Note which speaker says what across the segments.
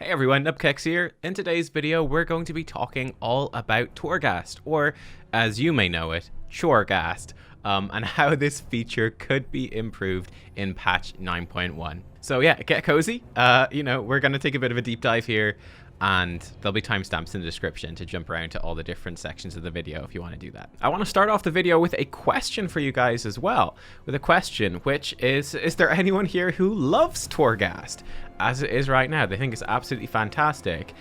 Speaker 1: Hey everyone, Nubkeks here. In today's video, we're going to be talking all about Torghast, or as you may know it, Torghast, and how this feature could be improved in patch 9.1. So yeah, get cozy. We're going to take a bit of a deep dive here, and there'll be timestamps in the description to jump around to all the different sections of the video if you want to do that. I want to start off the video with a question for you guys as well, with a question which is there anyone here who loves Torghast as it is right now? They think it's absolutely fantastic,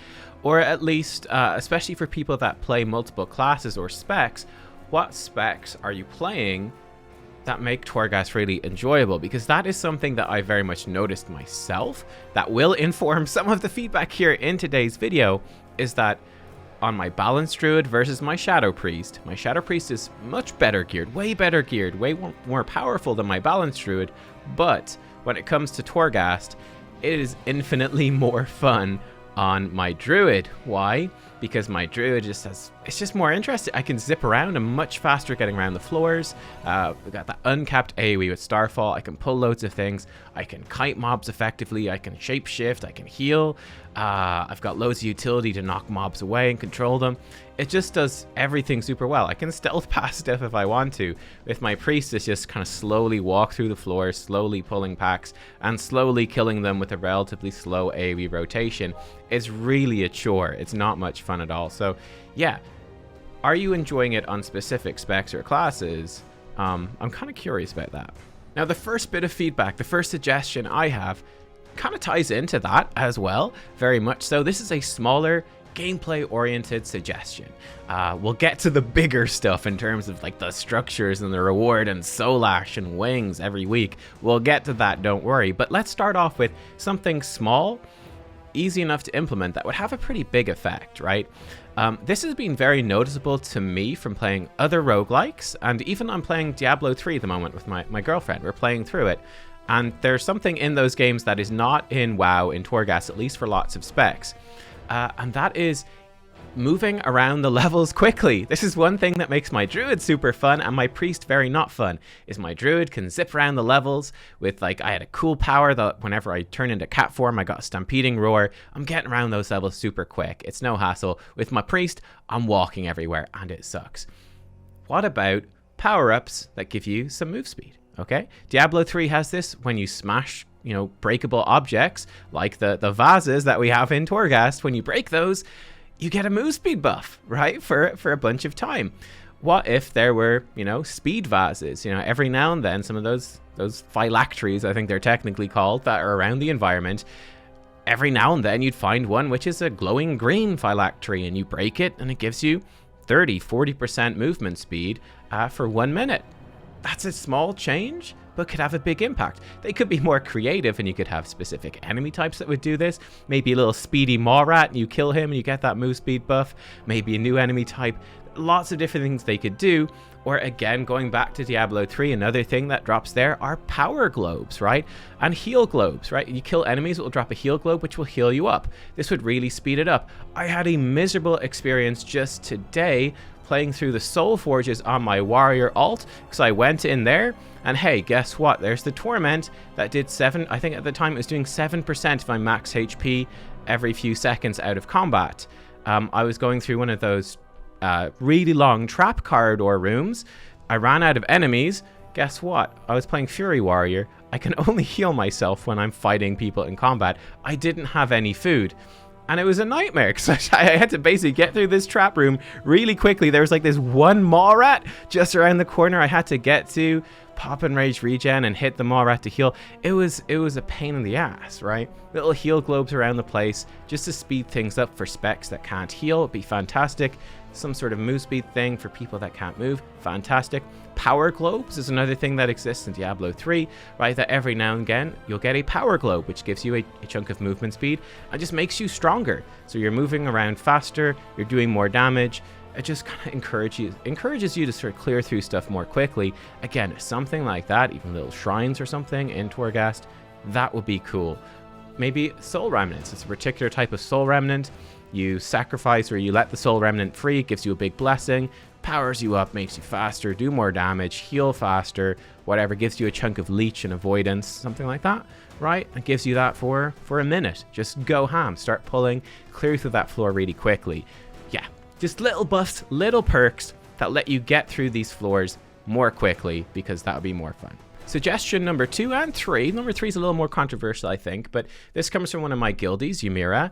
Speaker 1: or at least, especially for people that play multiple classes or specs, what specs are you playing that make Torghast really enjoyable? Because that is something that I very much noticed myself that will inform some of the feedback here in today's video, is that on my Balanced Druid versus my Shadow Priest is much better geared, way more powerful than my Balanced Druid, but when it comes to Torghast, it is infinitely more fun on my Druid. Why? Because my Druid it's just more interesting. I can zip around. I'm much faster getting around the floors. We've got that uncapped AoE with Starfall. I can pull loads of things. I can kite mobs effectively. I can shapeshift. I can heal. I've got loads of utility to knock mobs away and control them. It just does everything super well. I can stealth past stuff if I want to. With my Priest, it's just kind of slowly walk through the floor, slowly pulling packs, and slowly killing them with a relatively slow AoE rotation. It's really a chore. It's not much fun at all. So yeah, are you enjoying it on specific specs or classes? I'm kind of curious about that. Now, the first bit of feedback, the first suggestion I have, kind of ties into that as well, very much so. This is a smaller, gameplay-oriented suggestion. We'll get to the bigger stuff in terms of like the structures and the reward and soul ash and wings every week. We'll get to that, don't worry. But let's start off with something small, easy enough to implement, that would have a pretty big effect, right? This has been very noticeable to me from playing other roguelikes, and even I'm playing Diablo 3 at the moment with my girlfriend. We're playing through it, and there's something in those games that is not in WoW, in Torghast, at least for lots of specs, and that is moving around the levels quickly. This is one thing that makes my Druid super fun and my Priest very not fun, is my Druid can zip around the levels with, like, I had a cool power that whenever I turn into cat form, I got a stampeding roar. I'm getting around those levels super quick. It's no hassle. With my Priest, I'm walking everywhere and it sucks. What about power-ups that give you some move speed? Okay, Diablo 3 has this when you smash, breakable objects like the vases that we have in Torghast. When you break those, you get a move speed buff, right, for a bunch of time. What if there were, speed vases? Every now and then, some of those phylacteries, I think they're technically called, that are around the environment, every now and then you'd find one which is a glowing green phylactery, and you break it and it gives you 30-40% movement speed for 1 minute. That's a small change, but could have a big impact. They could be more creative, and you could have specific enemy types that would do this. Maybe a little speedy maw rat, and you kill him and you get that move speed buff. Maybe a new enemy type. Lots of different things they could do. Or again, going back to Diablo 3, another thing that drops there are power globes, right? And heal globes, right? You kill enemies, it will drop a heal globe, which will heal you up. This would really speed it up. I had a miserable experience just today playing through the Soul Forges on my warrior alt, because I went in there and hey, guess what? There's the Torment that did 7, I think at the time it was doing 7% of my max HP every few seconds out of combat. I was going through one of those really long trap corridor rooms. I ran out of enemies. Guess what? I was playing Fury Warrior. I can only heal myself when I'm fighting people in combat. I didn't have any food. And it was a nightmare, because I had to basically get through this trap room really quickly. There was like this one maw rat just around the corner I had to get to, pop and rage regen and hit the maw rat to heal. It was a pain in the ass, right? Little heal globes around the place just to speed things up for specs that can't heal. It'd be fantastic. Some sort of move speed thing for people that can't move. Fantastic. Power globes is another thing that exists in Diablo 3, right? That every now and again you'll get a power globe, which gives you a chunk of movement speed and just makes you stronger. So you're moving around faster, you're doing more damage. It just kind of encourages you to sort of clear through stuff more quickly. Again, something like that, even little shrines or something in Torghast, that would be cool. Maybe soul remnants. It's a particular type of soul remnant. You sacrifice, or you let the soul remnant free, it gives you a big blessing, powers you up, makes you faster, do more damage, heal faster, whatever, gives you a chunk of leech and avoidance, something like that. right? It gives you that for a minute. Just go ham, start pulling, clear through that floor really quickly. Yeah, just little buffs, little perks that let you get through these floors more quickly, because that would be more fun. Suggestion number 2 and 3. Number 3 is a little more controversial, I think, but this comes from one of my guildies, Ymira.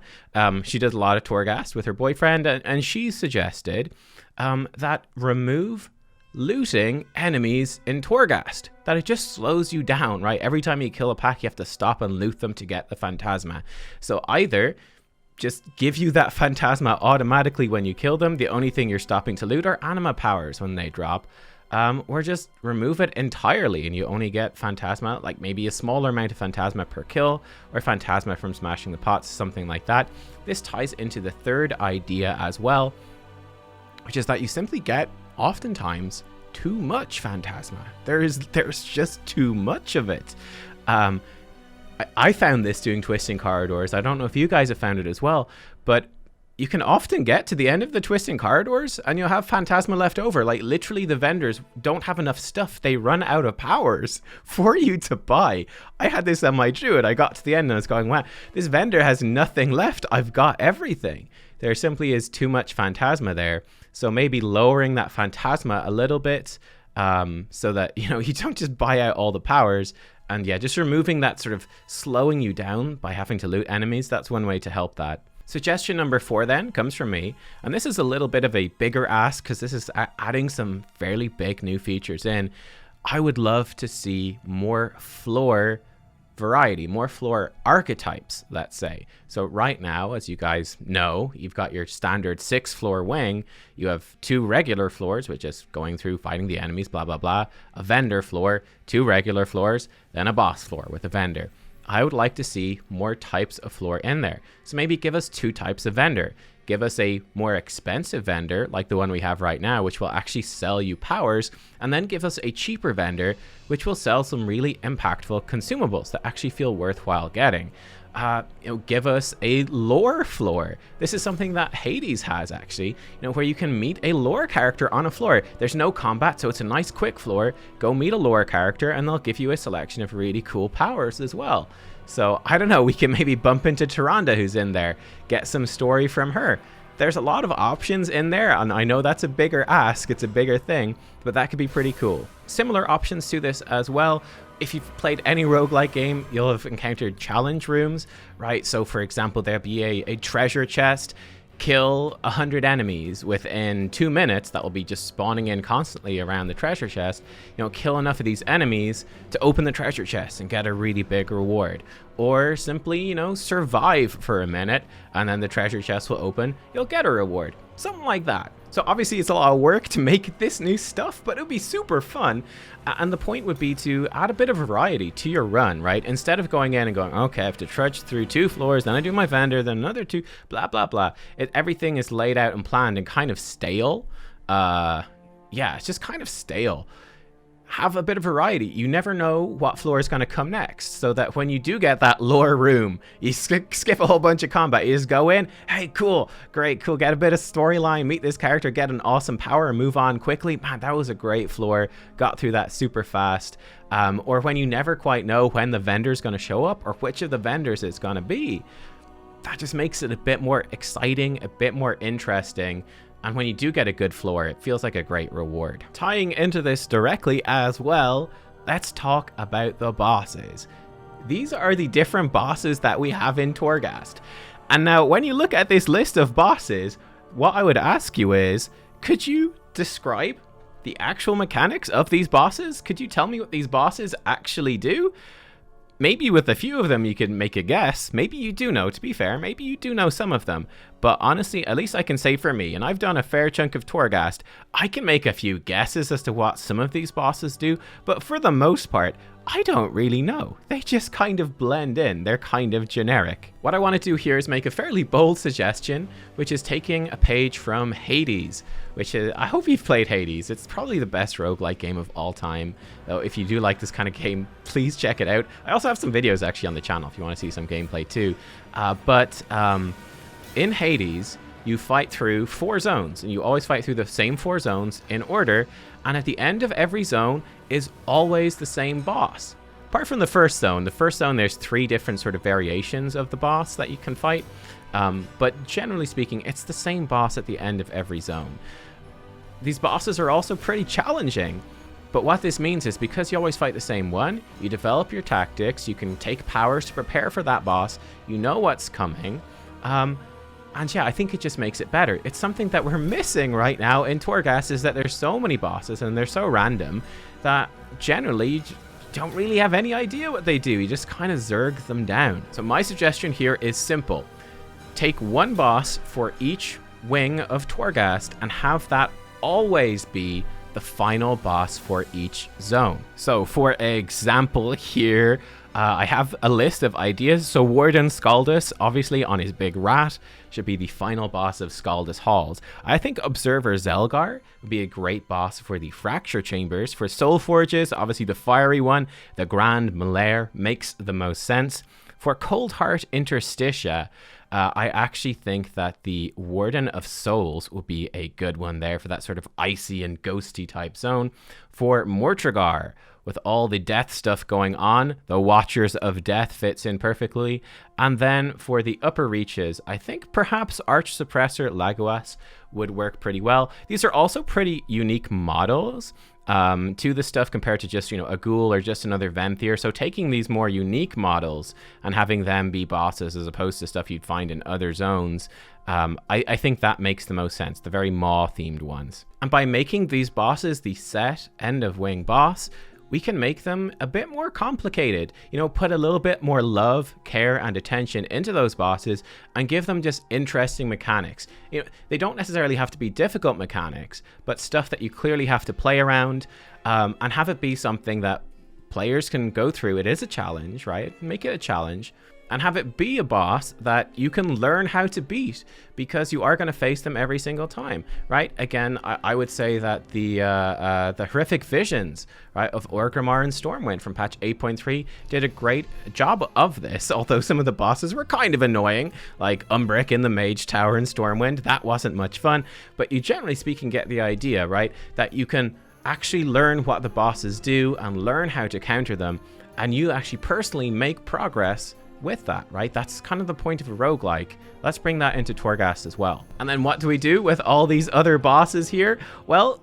Speaker 1: She does a lot of Torghast with her boyfriend, and she suggested that remove looting enemies in Torghast. That it just slows you down, right? Every time you kill a pack, you have to stop and loot them to get the Phantasma. So either just give you that Phantasma automatically when you kill them, the only thing you're stopping to loot are anima powers when they drop, or just remove it entirely and you only get Phantasma, like maybe a smaller amount of Phantasma per kill, or Phantasma from smashing the pots, something like that. This ties into the third idea as well, which is that you simply get, oftentimes, too much Phantasma. There's just too much of it. I found this doing Twisting Corridors. I don't know if you guys have found it as well, but you can often get to the end of the Twisting Corridors and you'll have Phantasma left over. Like, literally the vendors don't have enough stuff. They run out of powers for you to buy. I had this on my Druid. I got to the end and I was going, wow, this vendor has nothing left. I've got everything. There simply is too much Phantasma there. So maybe lowering that Phantasma a little bit, so that, you know, you don't just buy out all the powers. And yeah, just removing that sort of slowing you down by having to loot enemies. That's one way to help that. Suggestion number 4 then comes from me, and this is a little bit of a bigger ask because this is adding some fairly big new features in. I would love to see more floor variety, more floor archetypes, let's say. So right now, as you guys know, you've got your standard 6 floor wing. You have 2 regular floors, which is going through fighting the enemies, blah, blah, blah. A vendor floor, 2 regular floors, then a boss floor with a vendor. I would like to see more types of floor in there. So maybe give us 2 types of vendor. Give us a more expensive vendor, like the one we have right now, which will actually sell you powers, and then give us a cheaper vendor, which will sell some really impactful consumables that actually feel worthwhile getting. Give us a lore floor. This is something that Hades has, actually, where you can meet a lore character on a floor. There's no combat, so it's a nice quick floor. Go meet a lore character and they'll give you a selection of really cool powers as well. So I don't know, we can maybe bump into Tyrande, who's in there, get some story from her. There's a lot of options in there, and I know that's a bigger ask, it's a bigger thing, but that could be pretty cool. Similar options to this as well. If you've played any roguelike game, you'll have encountered challenge rooms, right? So for example, there'll be a treasure chest, kill 100 enemies within 2 minutes that will be just spawning in constantly around the treasure chest. Kill enough of these enemies to open the treasure chest and get a really big reward. Or simply, survive for a minute and then the treasure chest will open, you'll get a reward. Something like that. So obviously it's a lot of work to make this new stuff, but it would be super fun. And the point would be to add a bit of variety to your run, right? Instead of going in and going, okay, I have to trudge through 2 floors, then I do my vendor, then another 2, blah, blah, blah. Everything is laid out and planned and kind of stale. Yeah, it's just kind of stale. Have a bit of variety. You never know what floor is going to come next, so that when you do get that lore room, you skip a whole bunch of combat. You just go in, hey, cool, great, cool, get a bit of storyline, meet this character, get an awesome power, and move on quickly. Man, that was a great floor. Got through that super fast. Or when you never quite know when the vendor's going to show up or which of the vendors it's going to be. That just makes it a bit more exciting, a bit more interesting. And when you do get a good floor, it feels like a great reward. Tying into this directly as well, let's talk about the bosses. These are the different bosses that we have in Torghast. And now when you look at this list of bosses, what I would ask you is, could you describe the actual mechanics of these bosses? Could you tell me what these bosses actually do? Maybe with a few of them you can make a guess. Maybe you do know, to be fair. Maybe you do know some of them. But honestly, at least I can say for me, and I've done a fair chunk of Torghast, I can make a few guesses as to what some of these bosses do. But for the most part, I don't really know. They just kind of blend in. They're kind of generic. What I want to do here is make a fairly bold suggestion, which is taking a page from Hades, which is, I hope you've played Hades. It's probably the best roguelike game of all time. Though if you do like this kind of game, please check it out. I also have some videos actually on the channel if you want to see some gameplay too. In Hades, you fight through 4 zones, and you always fight through the same 4 zones in order, and at the end of every zone is always the same boss. Apart from the first zone, there's 3 different sort of variations of the boss that you can fight. But generally speaking, it's the same boss at the end of every zone. These bosses are also pretty challenging. But what this means is because you always fight the same one, you develop your tactics, you can take powers to prepare for that boss, you know what's coming. And yeah, I think it just makes it better. It's something that we're missing right now in Torghast, is that there's so many bosses and they're so random that generally you don't really have any idea what they do. You just kind of zerg them down. So my suggestion here is simple. Take one boss for each wing of Torghast and have that always be the final boss for each zone. So for example here, I have a list of ideas. So Warden Scaldus, obviously on his big rat, should be the final boss of Scaldus Halls. I think Observer Zelgar would be a great boss for the Fracture Chambers. For Soul Forges, obviously the fiery one, the Grand Malaire makes the most sense. For Cold Heart Interstitia, I actually think that the Warden of Souls would be a good one there for that sort of icy and ghosty type zone. For Mortragar, with all the death stuff going on, the Watchers of Death fits in perfectly. And then for the upper reaches, I think perhaps Arch Suppressor Laguas would work pretty well. These are also pretty unique models to the stuff compared to just, a ghoul or just another Venthyr. So taking these more unique models and having them be bosses as opposed to stuff you'd find in other zones, I think that makes the most sense, the very Maw-themed ones. And by making these bosses the set end of wing boss, we can make them a bit more complicated, put a little bit more love, care, and attention into those bosses and give them just interesting mechanics. They don't necessarily have to be difficult mechanics, but stuff that you clearly have to play around, and have it be something that players can go through. It is a challenge, right? Make it a challenge. And have it be a boss that you can learn how to beat, because you are going to face them every single time, right? Again, I would say that the horrific visions, right, of Orgrimmar and Stormwind from patch 8.3 did a great job of this, although some of the bosses were kind of annoying, like Umbric in the Mage Tower in Stormwind. That wasn't much fun, but you generally speaking get the idea, right, that you can actually learn what the bosses do and learn how to counter them, and you actually personally make progress with that, right? That's kind of the point of a roguelike. Let's bring that into Torghast as well. And then what do we do with all these other bosses here? Well,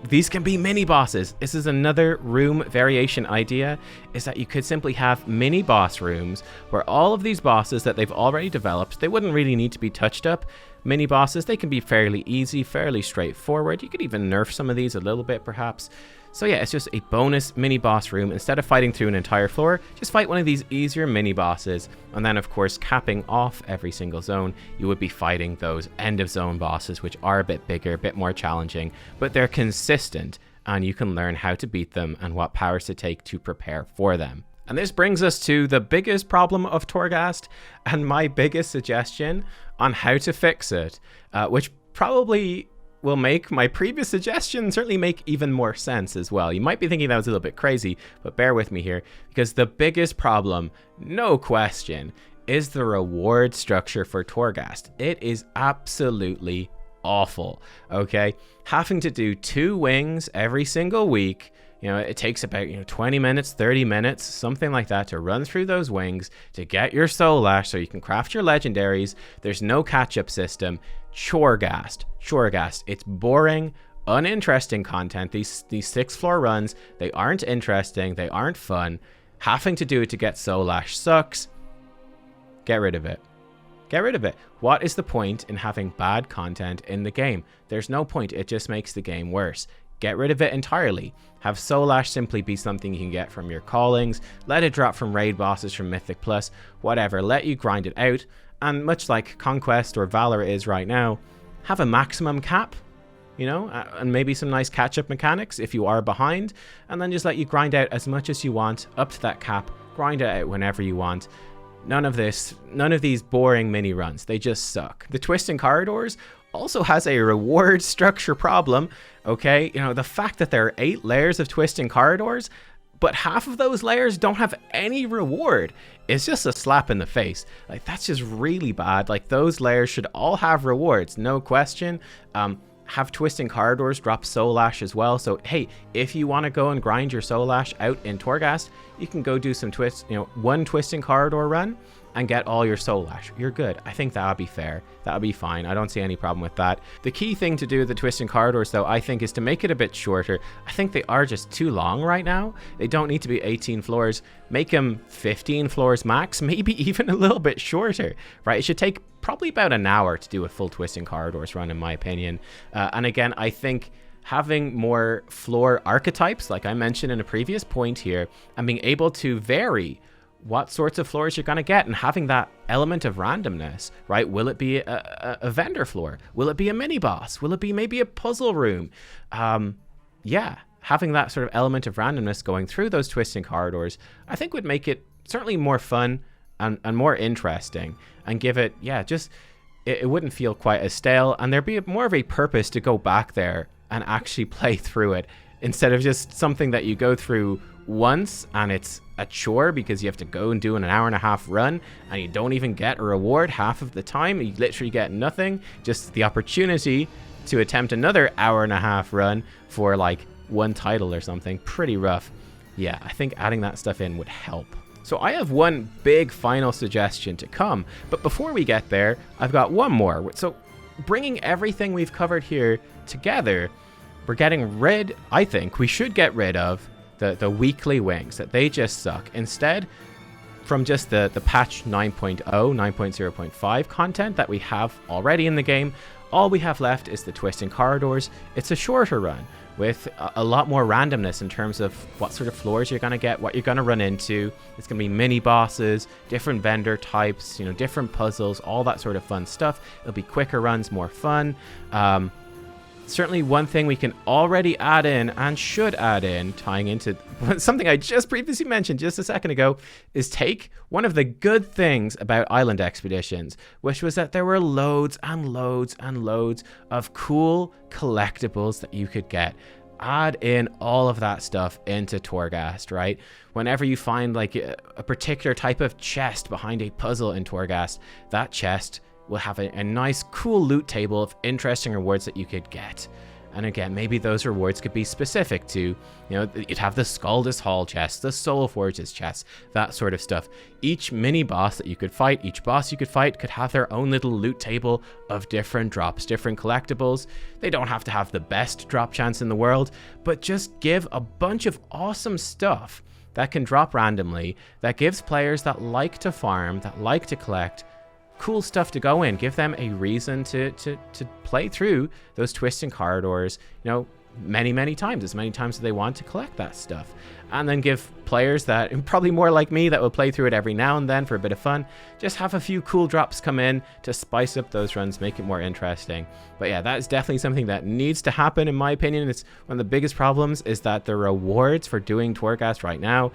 Speaker 1: these can be mini bosses. This is another room variation idea, is that you could simply have mini boss rooms where all of these bosses that they've already developed, they wouldn't really need to be touched up. Mini bosses, they can be fairly easy, fairly straightforward. You could even nerf some of these a little bit perhaps. So yeah, it's just a bonus mini boss room. Instead of fighting through an entire floor, just fight one of these easier mini bosses. And then of course, capping off every single zone, you would be fighting those end of zone bosses, which are a bit bigger, a bit more challenging, but they're consistent and you can learn how to beat them and what powers to take to prepare for them. And this brings us to the biggest problem of Torghast and my biggest suggestion on how to fix it, which probably will make my previous suggestion certainly make even more sense as well. You might be thinking that was a little bit crazy, but bear with me here, because the biggest problem, no question, is the reward structure for Torghast. It is absolutely awful, okay? Having to do 2 wings every single week, it takes about 20 minutes, 30 minutes, something like that, to run through those wings to get your Soul Ash so you can craft your legendaries. There's no catch-up system. Torghast. It's boring, uninteresting content. These 6th floor runs, they aren't interesting, they aren't fun. Having to do it to get Soul Ash sucks. Get rid of it. Get rid of it. What is the point in having bad content in the game? There's no point. It just makes the game worse. Get rid of it entirely. Have Soul Ash simply be something you can get from your callings. Let it drop from raid bosses, from Mythic Plus, whatever. Let you grind it out. And much like Conquest or Valor is right now, have a maximum cap, and maybe some nice catch-up mechanics if you are behind. And then just let you grind out as much as you want up to that cap. Grind it out whenever you want. None of these boring mini runs. They just suck. The Twisting Corridors also has a reward structure problem, okay? The fact that there are 8 layers of Twisting Corridors, but half of those layers don't have any reward, is just a slap in the face. Like, that's just really bad. Like, those layers should all have rewards, no question. have twisting corridors drop soul ash as well. So hey, if you want to go and grind your soul ash out in Torghast, you can go do some one twisting corridor run and get all your soul ash. You're good. I think that would be fair. That would be fine. I don't see any problem with that. The key thing to do with the twisting corridors, though, I think, is to make it a bit shorter. I think they are just too long right now. They don't need to be 18 floors. Make them 15 floors max, maybe even a little bit shorter, right? It should take probably about an hour to do a full twisting corridors run, in my opinion. And again, I think having more floor archetypes, like I mentioned in a previous point here, and being able to vary what sorts of floors you're going to get and having that element of randomness, right? Will it be a vendor floor? Will it be a mini boss? Will it be maybe a puzzle room? Yeah, having that sort of element of randomness going through those twisting corridors, I think would make it certainly more fun and more interesting, and give it, yeah, just, it wouldn't feel quite as stale, and there'd be more of a purpose to go back there and actually play through it, instead of just something that you go through once and it's a chore because you have to go and do an hour-and-a-half run and you don't even get a reward half of the time. You literally get nothing, just the opportunity to attempt another hour-and-a-half run for like one title or something. Pretty rough. Yeah, I think adding that stuff in would help. So I have one big final suggestion to come, but before we get there, I've got one more. So bringing everything we've covered here together, we're getting rid, I think we should get rid of the weekly wings, that they just suck. Instead, from just the patch 9.0, 9.0.5 content that we have already in the game, all we have left is the twisting corridors. It's a shorter run with a lot more randomness in terms of what sort of floors you're going to get, what you're going to run into. It's going to be mini bosses, different vendor types, different puzzles, all that sort of fun stuff. It'll be quicker runs, more fun. Certainly one thing we can already add in and should add in, tying into something I just previously mentioned just a second ago, is take one of the good things about Island Expeditions, which was that there were loads and loads and loads of cool collectibles that you could get. Add in all of that stuff into Torghast, right? Whenever you find like a particular type of chest behind a puzzle in Torghast, that chest will have a nice cool loot table of interesting rewards that you could get. And again, maybe those rewards could be specific to, you'd have the Scaldus Hall chest, the Soul Forges chest, that sort of stuff. Each mini boss that you could fight, each boss you could fight could have their own little loot table of different drops, different collectibles. They don't have to have the best drop chance in the world, but just give a bunch of awesome stuff that can drop randomly, that gives players that like to farm, that like to collect, cool stuff to go in. Give them a reason to play through those twisting corridors, many times, as many times as they want to collect that stuff. And then give players that, probably more like me, that will play through it every now and then for a bit of fun, just have a few cool drops come in to spice up those runs, make it more interesting. But yeah, that is definitely something that needs to happen, in my opinion. It's one of the biggest problems, is that the rewards for doing Torghast right now,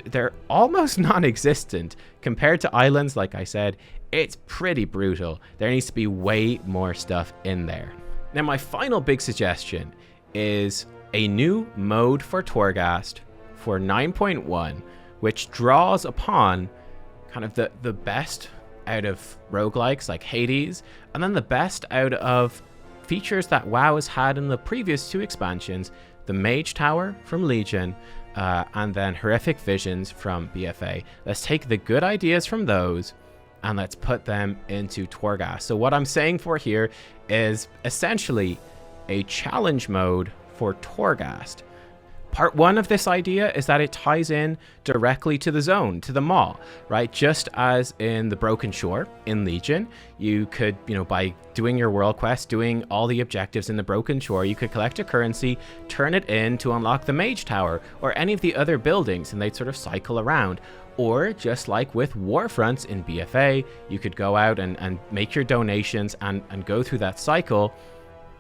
Speaker 1: they're almost non-existent compared to Islands. Like I said, it's pretty brutal. There needs to be way more stuff in there. Now, my final big suggestion is a new mode for Torghast for 9.1, which draws upon kind of the best out of roguelikes like Hades, and then the best out of features that WoW has had in the previous two expansions, the Mage Tower from Legion, and then Horrific Visions from BFA. Let's take the good ideas from those and let's put them into Torghast. So what I'm saying for here is essentially a challenge mode for Torghast. Part one of this idea is that it ties in directly to the zone, to the maw, right? Just as in the Broken Shore in Legion, you could, by doing your world quest, doing all the objectives in the Broken Shore, you could collect a currency, turn it in to unlock the Mage Tower or any of the other buildings, and they'd sort of cycle around. Or just like with Warfronts in BFA, you could go out and make your donations and go through that cycle.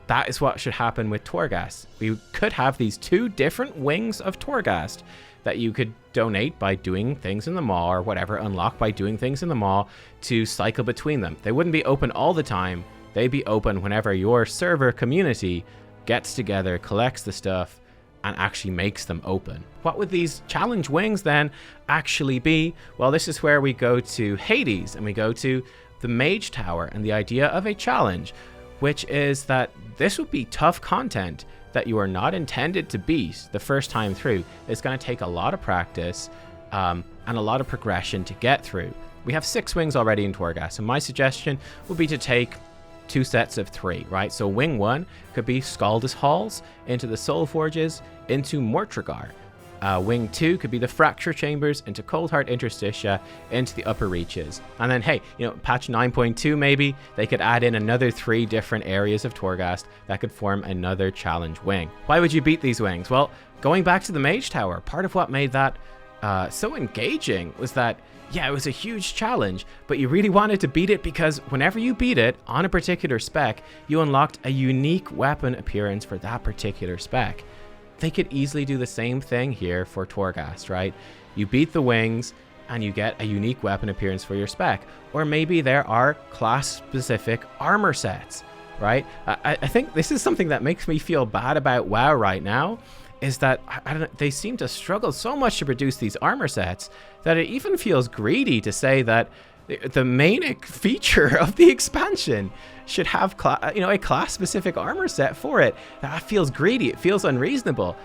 Speaker 1: That is what should happen with Torghast. We could have these two different wings of Torghast that you could donate by doing things in the maw, or whatever, unlock by doing things in the maw, to cycle between them. They wouldn't be open all the time. They'd be open whenever your server community gets together, collects the stuff, and actually makes them open. What would these challenge wings then actually be? Well, this is where we go to Hades and we go to the Mage Tower and the idea of a challenge. which is that this would be tough content that you are not intended to beat the first time through. It's going to take a lot of practice and a lot of progression to get through. We have 6 wings already in Torghast, and my suggestion would be to take 2 sets of 3, right? So wing 1 could be Scaldus Halls into the Soul Forges into Mortragar. Wing 2 could be the Fracture Chambers into Coldheart Interstitia into the upper reaches. And then, hey, you know, patch 9.2 maybe, they could add in another 3 different areas of Torghast that could form another challenge wing. Why would you beat these wings? Well, going back to the Mage Tower, part of what made that so engaging was that, yeah, it was a huge challenge, but you really wanted to beat it because whenever you beat it on a particular spec, you unlocked a unique weapon appearance for that particular spec. They could easily do the same thing here for Torghast, right? You beat the wings and you get a unique weapon appearance for your spec. Or maybe there are class-specific armor sets, right? I think this is something that makes me feel bad about WoW right now, is that I don't know, they seem to struggle so much to produce these armor sets that it even feels greedy to say that the main feature of the expansion should have a class-specific armor set for it. That feels greedy. It feels unreasonable.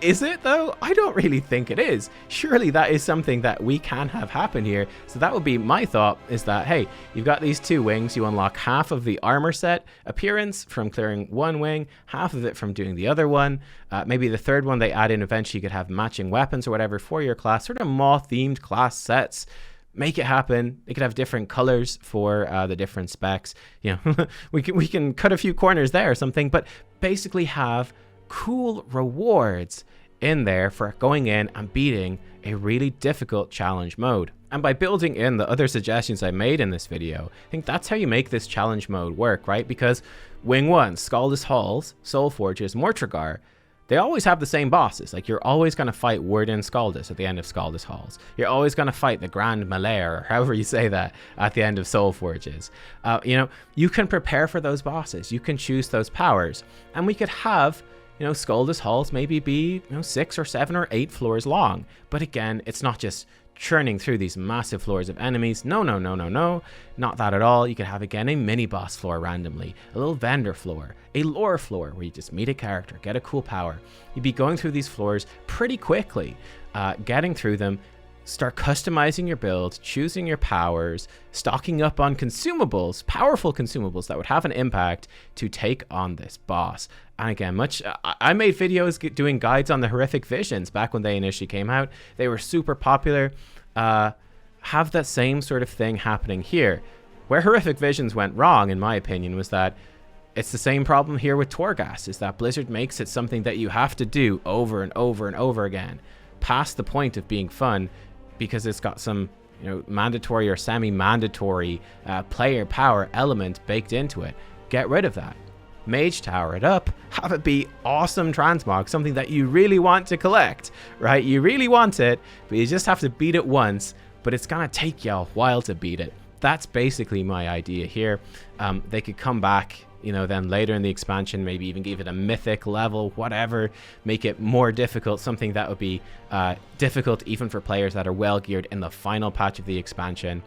Speaker 1: Is it though? I don't really think it is. Surely that is something that we can have happen here. So that would be my thought, is that, hey, you've got these 2 wings, you unlock half of the armor set appearance from clearing 1 wing, half of it from doing the other one. Maybe the 3rd one they add in eventually, you could have matching weapons or whatever for your class, sort of Maw-themed class sets. Make it happen. They could have different colors for the different specs. You know, we can cut a few corners there or something, but basically have cool rewards in there for going in and beating a really difficult challenge mode. And by building in the other suggestions I made in this video, I think that's how you make this challenge mode work, right? Because Wing 1, Scaldus Halls, Soul Forges, Mortragar, they always have the same bosses. Like, you're always going to fight Warden Scaldus at the end of Scaldus Halls. You're always going to fight the Grand Malaire, or however you say that, at the end of Soul Forges. You know, you can prepare for those bosses. You can choose those powers. And we could have, you know, Scaldus Halls maybe be, you know, 6 or 7 or 8 floors long. But again, it's not just churning through these massive floors of enemies. No, not that at all. You could have, again, a mini boss floor randomly, a little vendor floor, a lore floor where you just meet a character, get a cool power. You'd be going through these floors pretty quickly, getting through them, start customizing your build, choosing your powers, stocking up on consumables, powerful consumables that would have an impact to take on this boss. And again, I made videos doing guides on the horrific visions back when they initially came out. They were super popular. Have that same sort of thing happening here. Where horrific visions went wrong, in my opinion, was that it's the same problem here with Torghast, is that Blizzard makes it something that you have to do over and over and over again, past the point of being fun, because it's got some, you know, mandatory or semi-mandatory player power element baked into it. Get rid of that. Mage Tower it up, have it be awesome transmog, something that you really want to collect, right? You really want it, but you just have to beat it once, but it's gonna take you a while to beat it. That's basically my idea here. They could come back, you know, then later in the expansion, maybe even give it a mythic level, whatever, make it more difficult, something that would be difficult even for players that are well geared in the final patch of the expansion.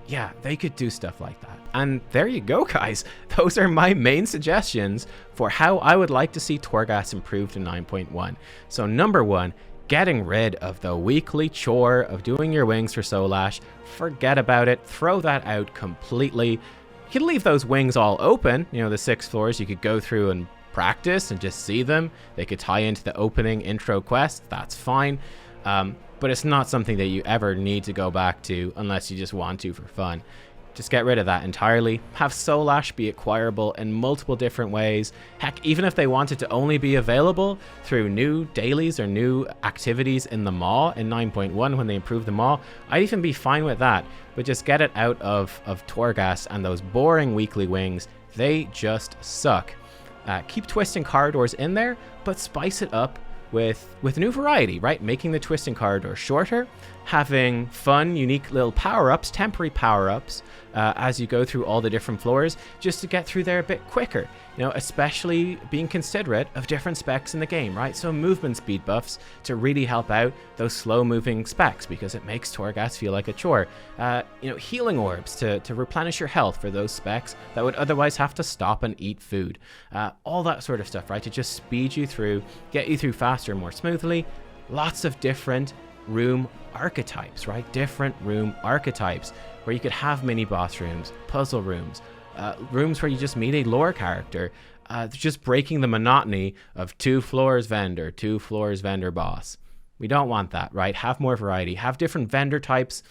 Speaker 1: Yeah, they could do stuff like that. And there you go, guys. Those are my main suggestions for how I would like to see Torghast improved in 9.1. So number 1, getting rid of the weekly chore of doing your wings for Solash. Forget about it. Throw that out completely. You could leave those wings all open. You know, the 6 floors you could go through and practice and just see them. They could tie into the opening intro quest. That's fine. But it's not something that you ever need to go back to unless you just want to for fun. Just get rid of that entirely. Have Solash be acquirable in multiple different ways. Heck, even if they wanted to only be available through new dailies or new activities in the Maw in 9.1 when they improve the Maw, I'd even be fine with that. But just get it out of Torghast and those boring weekly wings. They just suck. Keep twisting corridors in there, but spice it up with new variety, right? Making the twisting corridor shorter, having fun, unique little power-ups, temporary power-ups, as you go through all the different floors, just to get through there a bit quicker. You know, especially being considerate of different specs in the game, right? So movement speed buffs to really help out those slow-moving specs, because it makes Torghast feel like a chore. You know, healing orbs to replenish your health for those specs that would otherwise have to stop and eat food. All that sort of stuff, right? To just speed you through, get you through faster and more smoothly. Lots of different room archetypes, right? Different room archetypes where you could have mini boss rooms, puzzle rooms, rooms where you just meet a lore character, just breaking the monotony of 2 floors vendor, 2 floors vendor boss. We don't want that, right? Have more variety, have different vendor types,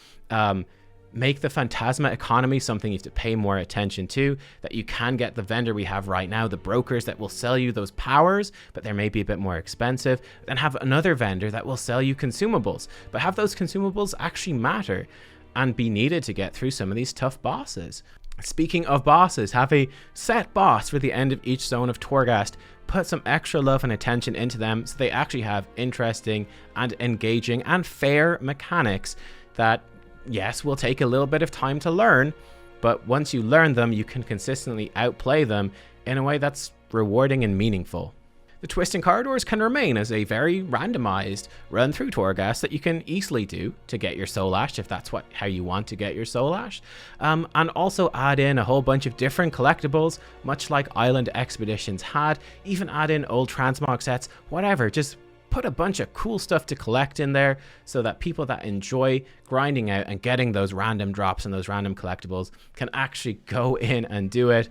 Speaker 1: make the Phantasma economy something you have to pay more attention to, that you can get the vendor we have right now, the brokers that will sell you those powers, but they may be a bit more expensive, then have another vendor that will sell you consumables, but have those consumables actually matter and be needed to get through some of these tough bosses. Speaking of bosses, have a set boss for the end of each zone of Torghast. Put some extra love and attention into them so they actually have interesting and engaging and fair mechanics that, yes, will take a little bit of time to learn, but once you learn them, you can consistently outplay them in a way that's rewarding and meaningful. The twisting corridors can remain as a very randomized run through Torghast that you can easily do to get your soul ash if that's how you want to get your soul ash, and also add in a whole bunch of different collectibles, much like Island Expeditions had. Even add in old transmog sets, whatever, just put a bunch of cool stuff to collect in there so that people that enjoy grinding out and getting those random drops and those random collectibles can actually go in and do it.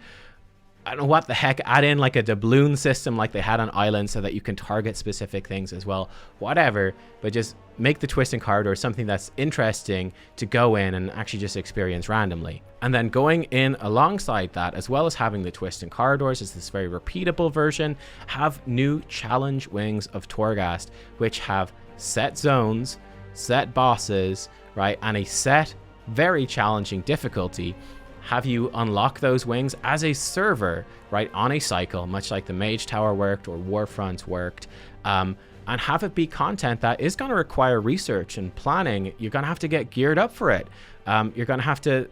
Speaker 1: I don't know what the heck, add in like a doubloon system like they had on Island so that you can target specific things as well. Whatever, but just make the twisting corridor something that's interesting to go in and actually just experience randomly. And then going in alongside that, as well as having the twisting corridors as this very repeatable version, have new challenge wings of Torghast, which have set zones, set bosses, right, and a set, very challenging difficulty. Have you unlock those wings as a server, right, on a cycle, much like the Mage Tower worked or Warfronts worked, and have it be content that is going to require research and planning. You're going to have to get geared up for it. You're going to have to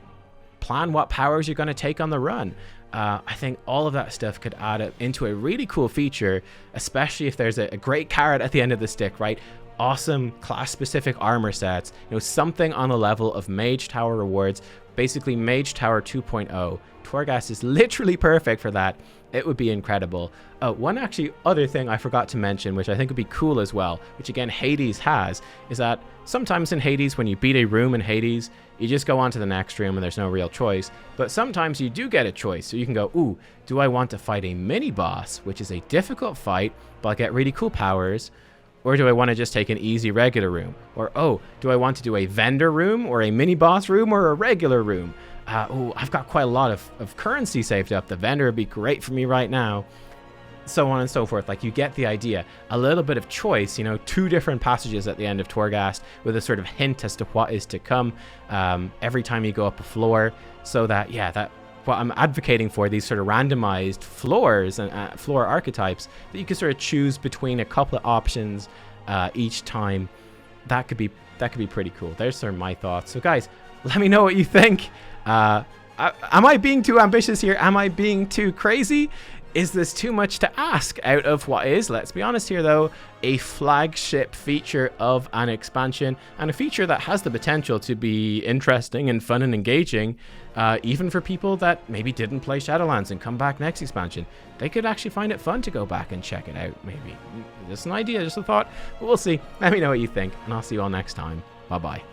Speaker 1: plan what powers you're going to take on the run. I think all of that stuff could add it into a really cool feature, especially if there's a great carrot at the end of the stick, right? Awesome class-specific armor sets, you know, something on the level of Mage Tower rewards, basically Mage Tower 2.0. Torghast is literally perfect for that. It would be incredible. One actually other thing I forgot to mention, which I think would be cool as well, which again Hades has, is that sometimes in Hades, when you beat a room in Hades, you just go on to the next room and there's no real choice. But sometimes you do get a choice. So you can go, ooh, do I want to fight a mini boss, which is a difficult fight, but I get really cool powers? Or do I want to just take an easy regular room? Or, oh, do I want to do a vendor room or a mini boss room or a regular room? Oh, I've got quite a lot of currency saved up. The vendor would be great for me right now. So on and so forth. Like, you get the idea. A little bit of choice, you know, 2 different passages at the end of Torghast with a sort of hint as to what is to come every time you go up a floor. So that, yeah, that what I'm advocating for, these sort of randomized floors and floor archetypes that you can sort of choose between a couple of options each time. That could be pretty cool. There's sort of my thoughts. So guys, let me know what you think. Am I being too ambitious here? Am I being too crazy? Is this too much to ask out of what is, let's be honest here though, a flagship feature of an expansion, and a feature that has the potential to be interesting and fun and engaging, even for people that maybe didn't play Shadowlands and come back next expansion? They could actually find it fun to go back and check it out, maybe. Just an idea, just a thought, but we'll see. Let me know what you think, and I'll see you all next time. Bye-bye.